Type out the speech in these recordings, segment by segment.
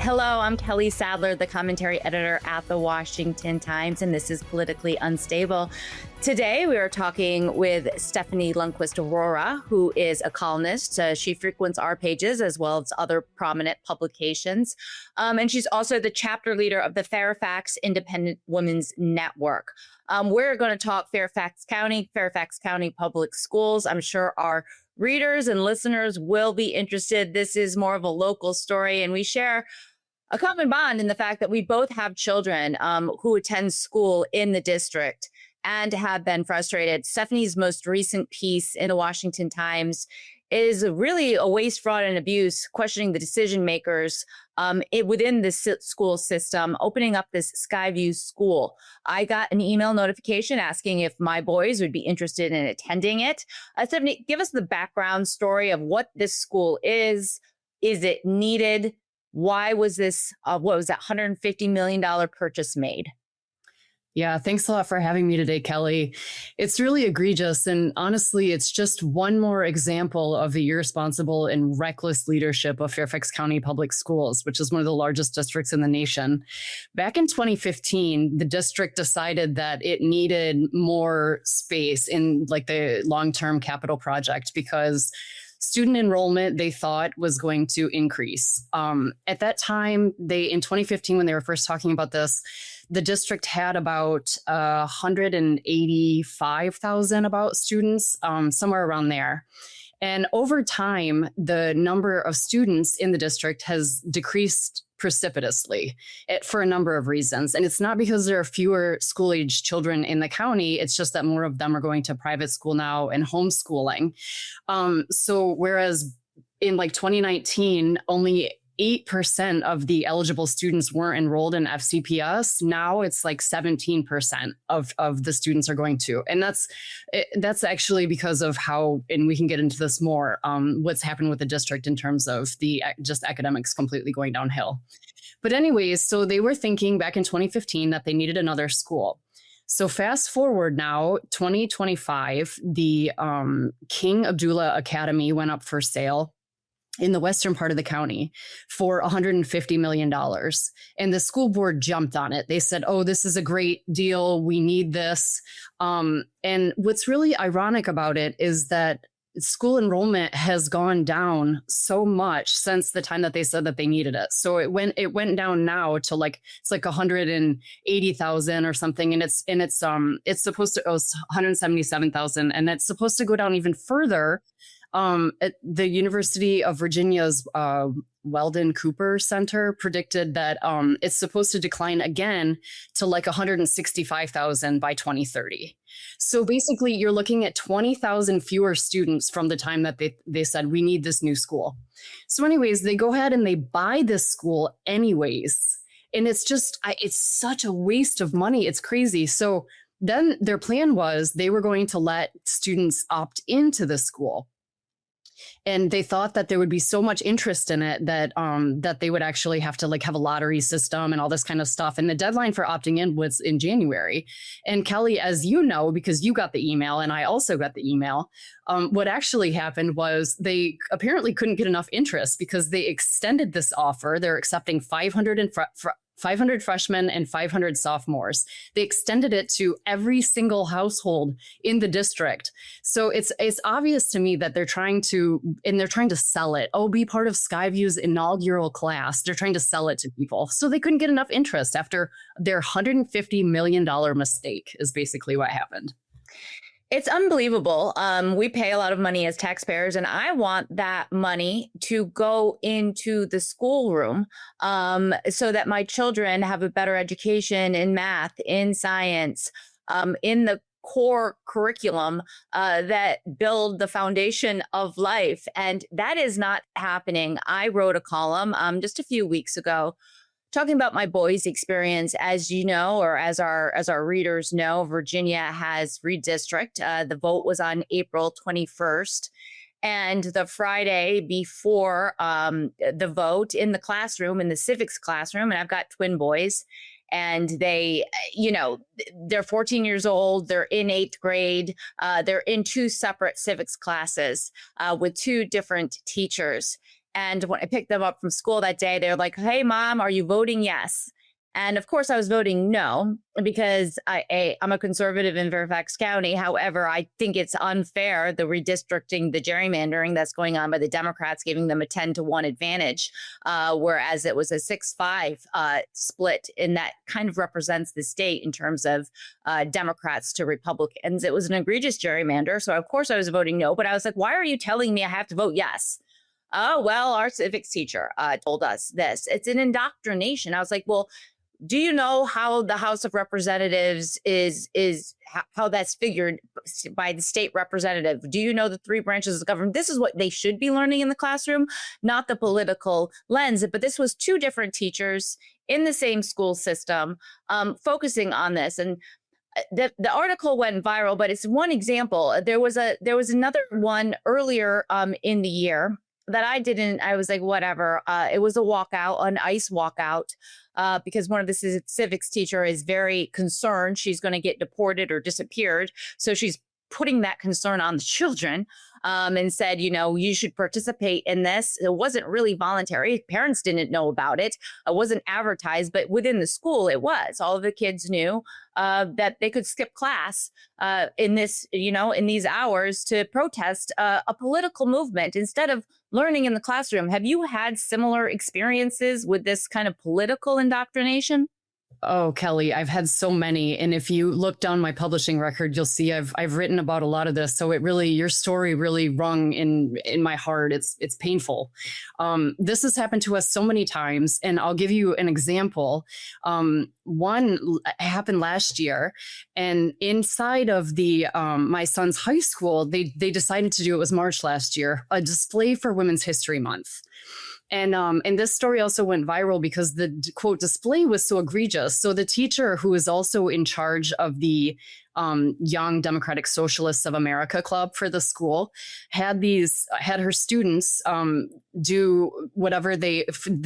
Hello, I'm Kelly Sadler, the commentary editor at the Washington Times, and this is Politically Unstable. Today, we are talking with Stephanie Lundquist-Arora, who is a columnist. She frequents our pages as well as other prominent publications. And she's also the chapter leader of the Fairfax Independent Women's Network. We're going to talk Fairfax County Public Schools. I'm sure our readers and listeners will be interested. This is more of a local story, and we share a common bond in the fact that we both have children who attend school in the district and have been frustrated. Stephanie's most recent piece in the Washington Times is really a waste, fraud, and abuse, questioning the decision makers within the school system, opening up this Skyview school. I got an email notification asking if my boys would be interested in attending it. Stephanie, give us the background story of what this school is. Is it needed? Why was this, what was that, $150 million purchase made? Yeah, thanks a lot for having me today, Kelly. It's really egregious. And honestly, it's just one more example of the irresponsible and reckless leadership of Fairfax County Public Schools, which is one of the largest districts in the nation. Back in 2015, the district decided that it needed more space in like the long-term capital project because student enrollment, they thought, was going to increase. At that time, in 2015, when they were first talking about this, the district had about 185,000 students, somewhere around there. And over time, the number of students in the district has decreased precipitously for a number of reasons. And it's not because there are fewer school-age children in the county. It's just that more of them are going to private school now and homeschooling. So whereas in like 2019, only 8% of the eligible students weren't enrolled in FCPS. Now it's like 17% of the students are going to. And that's actually because of how, and we can get into this more, what's happened with the district in terms of the just academics completely going downhill. But anyways, so they were thinking back in 2015 that they needed another school. So fast forward now, 2025, the King Abdullah Academy went up for sale in the western part of the county for $150 million. And the school board jumped on it. They said, oh, this is a great deal. We need this. And what's really ironic about it is that school enrollment has gone down so much since the time that they said that they needed it. So it went down now to it's like 180,000 or something. And it's supposed to, it was 177,000. And it's supposed to go down even further. At the University of Virginia's Weldon Cooper Center predicted that it's supposed to decline again to like 165,000 by 2030. So basically, you're looking at 20,000 fewer students from the time that they said we need this new school. So anyways, they go ahead and they buy this school anyways. And it's just, it's such a waste of money. It's crazy. So then their plan was they were going to let students opt into the school. And they thought that there would be so much interest in it that that they would actually have to have a lottery system and all this kind of stuff. And the deadline for opting in was in January. And Kelly, as you know, because you got the email and I also got the email, what actually happened was they apparently couldn't get enough interest because they extended this offer. They're accepting 500 freshmen and 500 sophomores. They extended it to every single household in the district. So it's obvious to me that they're trying to sell it. Oh, be part of Skyview's inaugural class. They're trying to sell it to people. So they couldn't get enough interest after their $150 million mistake is basically what happened. It's unbelievable. We pay a lot of money as taxpayers, and I want that money to go into the schoolroom so that my children have a better education in math, in science, in the core curriculum that build the foundation of life. And that is not happening. I wrote a column just a few weeks ago talking about my boys' experience. As you know, or as our readers know, Virginia has redistrict. The vote was on April 21st. And the Friday before the vote in the classroom, in the civics classroom, and I've got twin boys, and they're 14 years old. They're in 8th grade. They're in two separate civics classes with two different teachers. And when I picked them up from school that day, they're like, "Hey, Mom, are you voting yes?" And of course, I was voting no because I'm a conservative in Fairfax County. However, I think it's unfair, the redistricting, the gerrymandering that's going on by the Democrats, giving them a 10-1 advantage, whereas it was a 6-5 split. And that kind of represents the state in terms of Democrats to Republicans. It was an egregious gerrymander. So, of course, I was voting no. But I was like, why are you telling me I have to vote yes? Oh, well, our civics teacher told us this. It's an indoctrination. I was like, well, do you know how the House of Representatives is how that's figured by the state representative? Do you know the three branches of government? This is what they should be learning in the classroom, not the political lens. But this was two different teachers in the same school system focusing on this. And the article went viral, but it's one example. There was another one earlier in the year that I was like, whatever. It was a walkout, an ICE walkout, because one of the civics teacher is very concerned she's going to get deported or disappeared. So she's putting that concern on the children and said, you should participate in this. It wasn't really voluntary. Parents didn't know about it. It wasn't advertised, but within the school, it was. All of the kids knew that they could skip class in these hours to protest a political movement instead of learning in the classroom. Have you had similar experiences with this kind of political indoctrination? Oh, Kelly, I've had so many. And if you look down my publishing record, you'll see I've written about a lot of this. So your story really rung in my heart. It's painful. This has happened to us so many times. And I'll give you an example. One happened last year, and inside of the my son's high school, they decided to do, it was March last year, a display for Women's History Month. And this story also went viral because the quote display was so egregious. So the teacher, who is also in charge of the Young Democratic Socialists of America club for the school, had her students do whatever the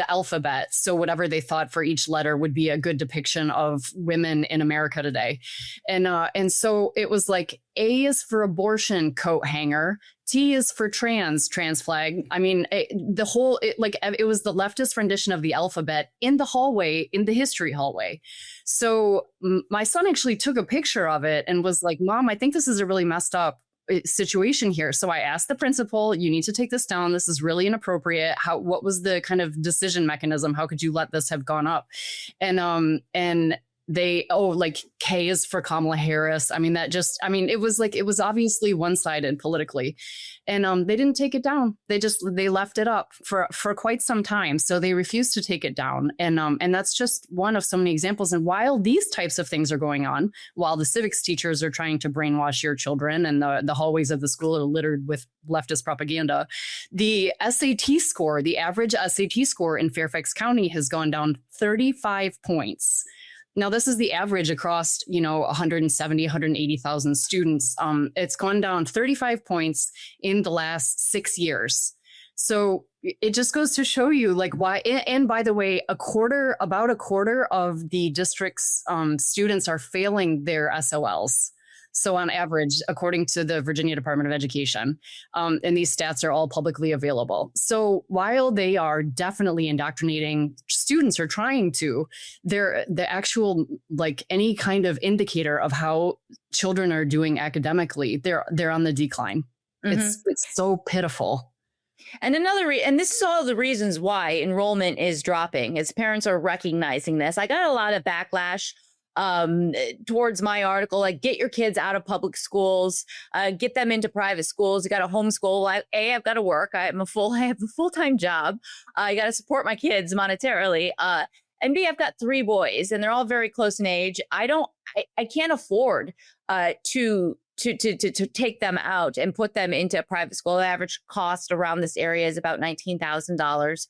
alphabet. So whatever they thought for each letter would be a good depiction of women in America today. And so it was like, A is for abortion, coat hanger. T is for trans flag. I mean, it was the leftist rendition of the alphabet in the hallway, in the history hallway. So my son actually took a picture of it and was like, Mom, I think this is a really messed up situation here. So I asked the principal, you need to take this down. This is really inappropriate. What was the kind of decision mechanism? How could you let this have gone up? And K is for Kamala Harris. I mean, it was obviously one-sided politically, and they didn't take it down. They left it up for quite some time. So they refused to take it down. And that's just one of so many examples. And while these types of things are going on, while the civics teachers are trying to brainwash your children and the hallways of the school are littered with leftist propaganda, the SAT score, the average SAT score in Fairfax County has gone down 35 points. Now, this is the average across, 170, 180,000 students. It's gone down 35 points in the last 6 years. So it just goes to show you why. And by the way, about a quarter of the district's students are failing their SOLs. So on average, according to the Virginia Department of Education, and these stats are all publicly available. So while they are definitely indoctrinating students, or trying to, the actual, any kind of indicator of how children are doing academically, they're on the decline. Mm-hmm. It's so pitiful. And and this is all the reasons why enrollment is dropping, as parents are recognizing this. I got a lot of backlash towards my article, get your kids out of public schools, get them into private schools. You got to homeschool. I've got to work. I have a full-time job. I got to support my kids monetarily. And B, I've got 3 boys, and they're all very close in age. I can't afford to take them out and put them into a private school. The average cost around this area is about $19,000.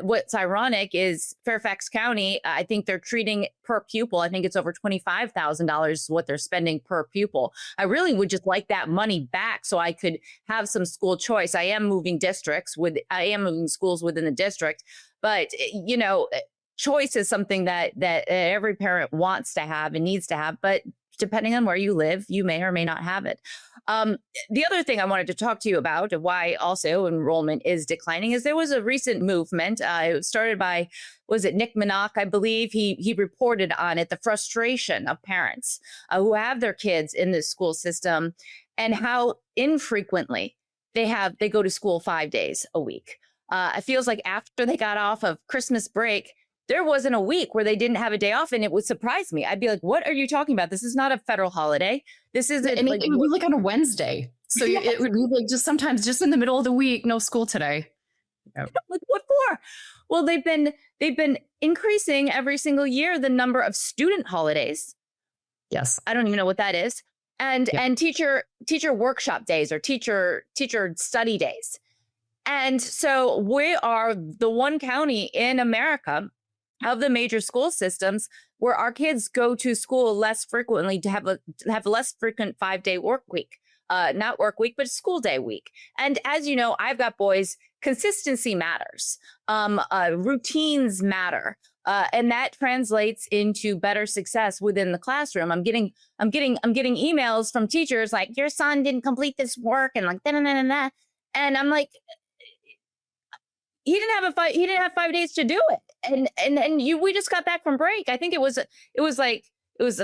What's ironic is Fairfax County, I think they're treating per pupil. I think it's over $25,000 what they're spending per pupil. I really would just like that money back so I could have some school choice. I am moving schools within the district, but choice is something that every parent wants to have and needs to have, but depending on where you live, you may or may not have it. The other thing I wanted to talk to you about, why also enrollment is declining, is there was a recent movement. It was started by, was it Nick Minock? I believe he reported on it, the frustration of parents who have their kids in the school system and how infrequently they go to school 5 days a week. It feels like after they got off of Christmas break, there wasn't a week where they didn't have a day off, and it would surprise me. I'd be like, what are you talking about? This is not a federal holiday. This isn't. And it would be like on a Wednesday. So yes. It would be like just sometimes just in the middle of the week, no school today. Yep. Like, what for? Well, they've been increasing every single year the number of student holidays. Yes. I don't even know what that is. And teacher workshop days or teacher study days. And so we are the one county in America of the major school systems where our kids go to school less frequently, to have a less frequent 5-day work week, not work week, but school day week. And as you know, I've got boys. Consistency matters. Routines matter. And that translates into better success within the classroom. I'm getting emails from teachers like, your son didn't complete this work, and like da. And I'm like, he didn't have 5 days to do it. And we just got back from break. I think it was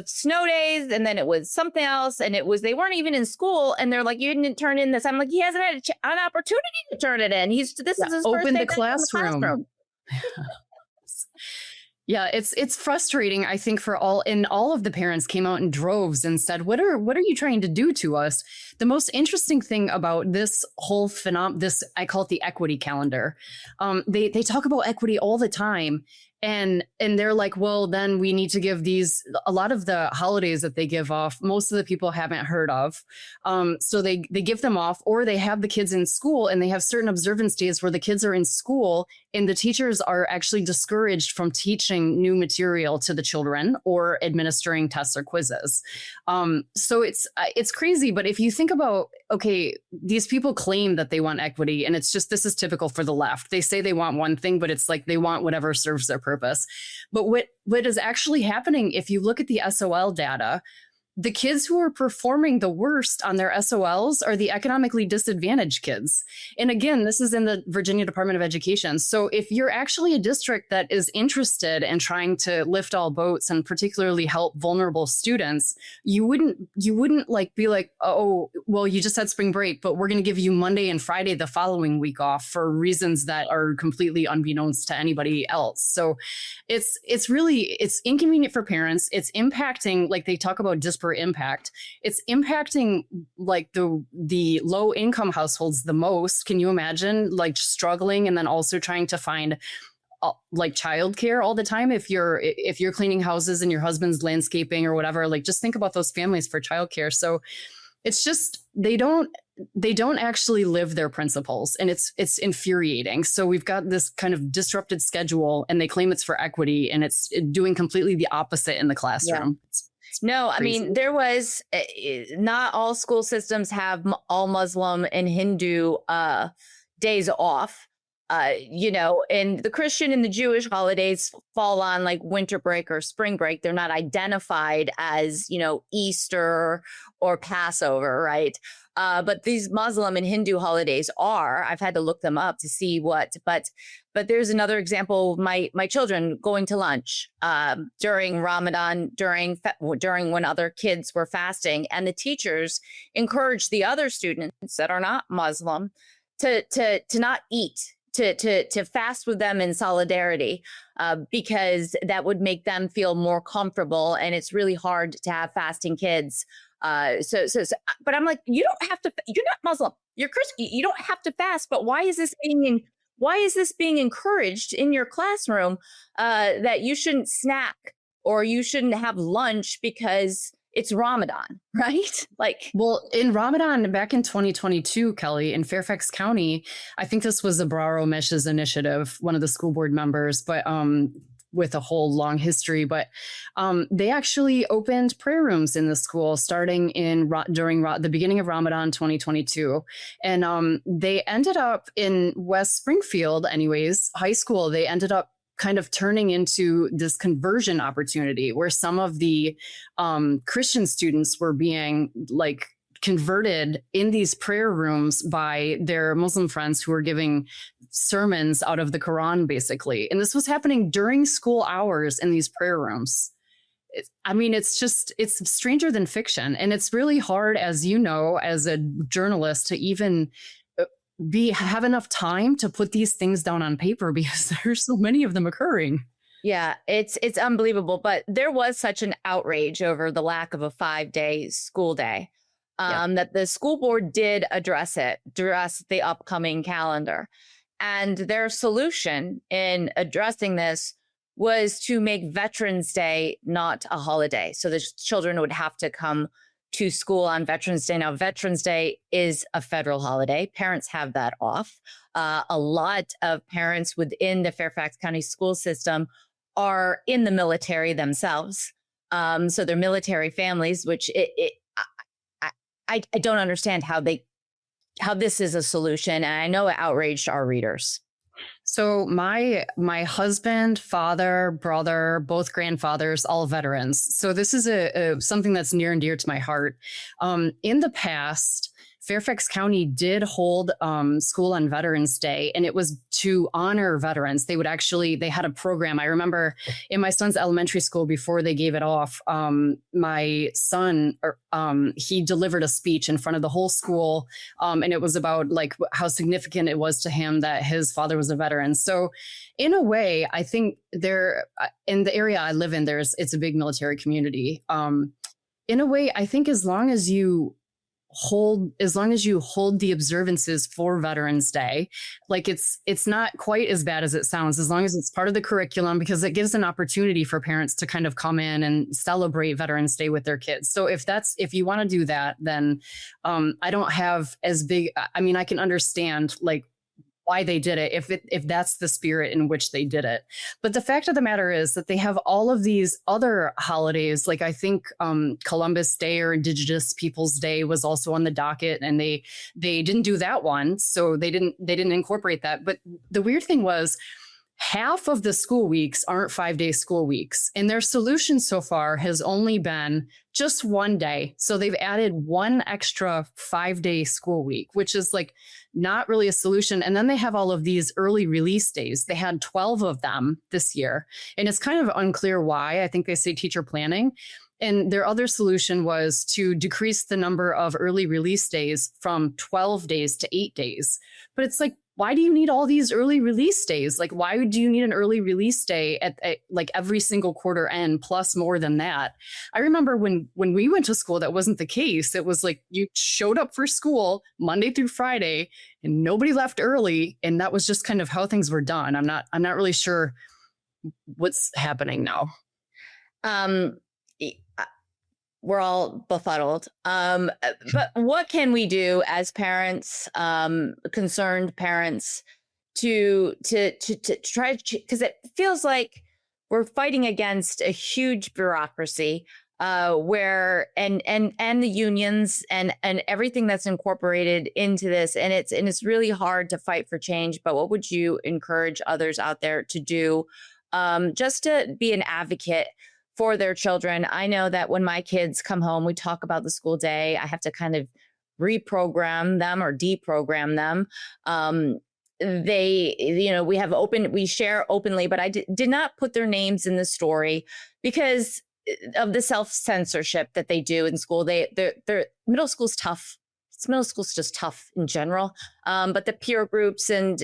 snow days, and then it was something else, and they weren't even in school, and they're like, you didn't turn in this. I'm like, he hasn't had an opportunity to turn it in. This is his open first day the classroom. Yeah, it's frustrating, I think, all of the parents came out in droves and said, what are you trying to do to us? The most interesting thing about this whole phenomenon, I call it the equity calendar. They talk about equity all the time. And they're like, well, then we need to give a lot of the holidays that they give off, most of the people haven't heard of. So they give them off, or they have the kids in school and they have certain observance days where the kids are in school and the teachers are actually discouraged from teaching new material to the children or administering tests or quizzes. So it's crazy. But if you think about, okay, these people claim that they want equity, and it's just, this is typical for the left. They say they want one thing, but it's like they want whatever serves their purpose. But what is actually happening, if you look at the SOL data, the kids who are performing the worst on their SOLs are the economically disadvantaged kids. And again, this is in the Virginia Department of Education. So if you're actually a district that is interested in trying to lift all boats and particularly help vulnerable students, you wouldn't like be like, oh, well, you just had spring break, but we're going to give you Monday and Friday the following week off for reasons that are completely unbeknownst to anybody else. So it's inconvenient for parents. It's impacting, like they talk about disparate impact. It's impacting like the low income households the most. Can you imagine like struggling and then also trying to find like childcare all the time if you're cleaning houses and your husband's landscaping or whatever? Like just think about those families for childcare. So it's just they don't actually live their principles, and it's infuriating. So we've got this kind of disrupted schedule, and they claim it's for equity, and it's doing completely the opposite in the classroom. Yeah. No, I mean, there was not all school systems have all Muslim and Hindu days off, and the Christian and the Jewish holidays fall on like winter break or spring break. They're not identified as, Easter or Passover, right? But these Muslim and Hindu holidays are. I've had to look them up to see what, but there's another example. My children going to lunch during Ramadan, during when other kids were fasting, and the teachers encourage the other students that are not Muslim to not eat, to fast with them in solidarity, because that would make them feel more comfortable. And it's really hard to have fasting kids. But I'm like, you don't have to. You're not Muslim. You're Christian. You don't have to fast. But why is this being encouraged in your classroom? That you shouldn't snack or you shouldn't have lunch because it's Ramadan, right? Like, well, in Ramadan back in 2022, Kelly, in Fairfax County, I think this was Abraro Mesh's initiative, one of the school board members, but with a whole long history, but they actually opened prayer rooms in the school starting during the beginning of Ramadan 2022. And they ended up in West Springfield, anyways, high school, they ended up kind of turning into this conversion opportunity where some of the Christian students were being like converted in these prayer rooms by their Muslim friends who were giving sermons out of the Quran, basically. And this was happening during school hours in these prayer rooms. It's stranger than fiction. And it's really hard, as you know, as a journalist, to even have enough time to put these things down on paper because there's so many of them occurring. Yeah, it's unbelievable. But there was such an outrage over the lack of a 5-day school day. That the school board did address the upcoming calendar. And their solution in addressing this was to make Veterans Day not a holiday. So the children would have to come to school on Veterans Day. Now, Veterans Day is a federal holiday. Parents have that off. A lot of parents within the Fairfax County school system are in the military themselves. So they're military families, which I don't understand how this is a solution. And I know it outraged our readers. So my husband, father, brother, both grandfathers, all veterans. So this is something that's near and dear to my heart. In the past, Fairfax County did hold school on Veterans Day, and it was to honor veterans. They had a program. I remember in my son's elementary school, before they gave it off, my son, he delivered a speech in front of the whole school. And it was about like how significant it was to him that his father was a veteran. So in a way, I think in the area I live in, it's a big military community. In a way, I think as long as you hold the observances for Veterans Day, like it's not quite as bad as it sounds, as long as it's part of the curriculum, because it gives an opportunity for parents to kind of come in and celebrate Veterans Day with their kids. So if you want to do that, then I don't have as big, I can understand like why they did it, if that's the spirit in which they did it. But the fact of the matter is that they have all of these other holidays, like I think Columbus Day or Indigenous Peoples Day was also on the docket, and they didn't do that one, so they didn't incorporate that. But the weird thing was, half of the school weeks aren't 5-day school weeks. And their solution so far has only been just one day. So they've added one extra 5-day school week, which is like not really a solution. And then they have all of these early release days. They had 12 of them this year. And it's kind of unclear why. I think they say teacher planning. And their other solution was to decrease the number of early release days from 12 days to 8 days. But it's like, why do you need all these early release days? Like, why do you need an early release day at like every single quarter end plus more than that? I remember when we went to school, that wasn't the case. It was like you showed up for school Monday through Friday and nobody left early. And that was just kind of how things were done. I'm not really sure what's happening now. We're all befuddled. But what can we do as parents, concerned parents, to try to, because it feels like we're fighting against a huge bureaucracy where and the unions and everything that's incorporated into this, and it's really hard to fight for change. But what would you encourage others out there to do, just to be an advocate for their children? I know that when my kids come home, we talk about the school day. I have to kind of reprogram them or deprogram them. We share openly, but I did not put their names in the story because of the self-censorship that they do in school. Their middle school's tough. Middle school's just tough in general. But the peer groups and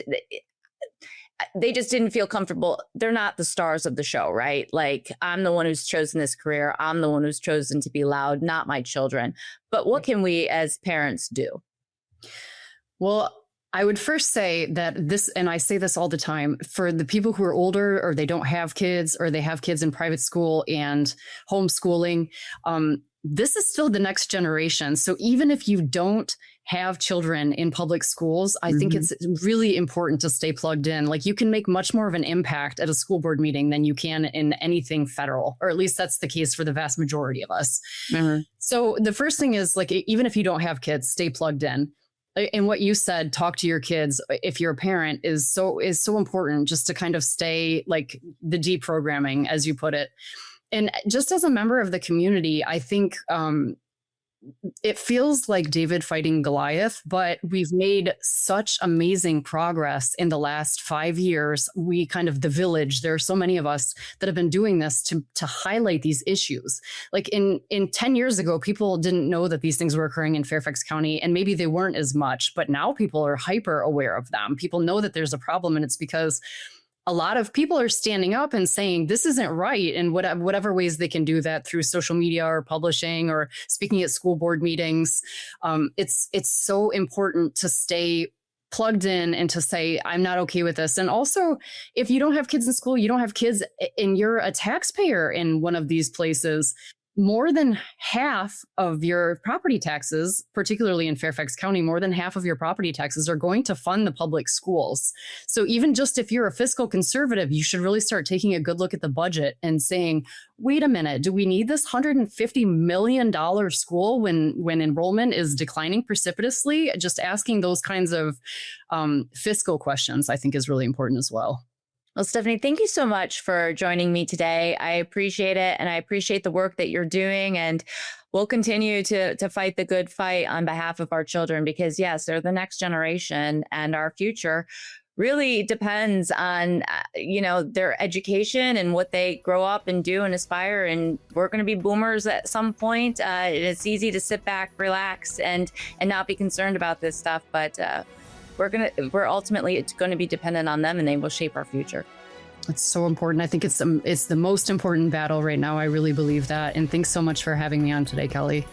they just didn't feel comfortable. They're not the stars of the show, right? Like, I'm the one who's chosen this career. I'm the one who's chosen to be loud, not my children. But what can we as parents do? Well, I would first say that this, and I say this all the time, for the people who are older or they don't have kids or they have kids in private school and homeschooling, this is still the next generation. So even if you don't have children in public schools, I think it's really important to stay plugged in. Like, you can make much more of an impact at a school board meeting than you can in anything federal, or at least that's the case for the vast majority of us. So the first thing is, like, even if you don't have kids, stay plugged in. And what you said, talk to your kids if you're a parent, is so important, just to kind of stay like the deprogramming, as you put it. And just as a member of the community, I think it feels like David fighting Goliath, but we've made such amazing progress in the last 5 years. We kind of, the village, there are so many of us that have been doing this to highlight these issues. Like in 10 years ago, people didn't know that these things were occurring in Fairfax County, and maybe they weren't as much, but now people are hyper aware of them. People know that there's a problem, and it's because a lot of people are standing up and saying this isn't right, in whatever ways they can do that, through social media or publishing or speaking at school board meetings. It's so important to stay plugged in and to say, I'm not okay with this. And also, if you don't have kids in school, you don't have kids, and you're a taxpayer in one of these places, more than half of your property taxes, particularly in Fairfax County, more than half of your property taxes are going to fund the public schools. So even just if you're a fiscal conservative, you should really start taking a good look at the budget and saying, wait a minute, do we need this $150 million school when enrollment is declining precipitously? Just asking those kinds of fiscal questions, I think, is really important as well. Well, Stephanie, thank you so much for joining me today. I appreciate it, and I appreciate the work that you're doing, and we'll continue to fight the good fight on behalf of our children, because yes, they're the next generation, and our future really depends on their education and what they grow up and do and aspire. And we're going to be boomers at some point. It's easy to sit back, relax, and not be concerned about this stuff, but we're ultimately, it's going to be dependent on them, and they will shape our future. It's so important. I think it's the most important battle right now. I really believe that. And thanks so much for having me on today, Kelly.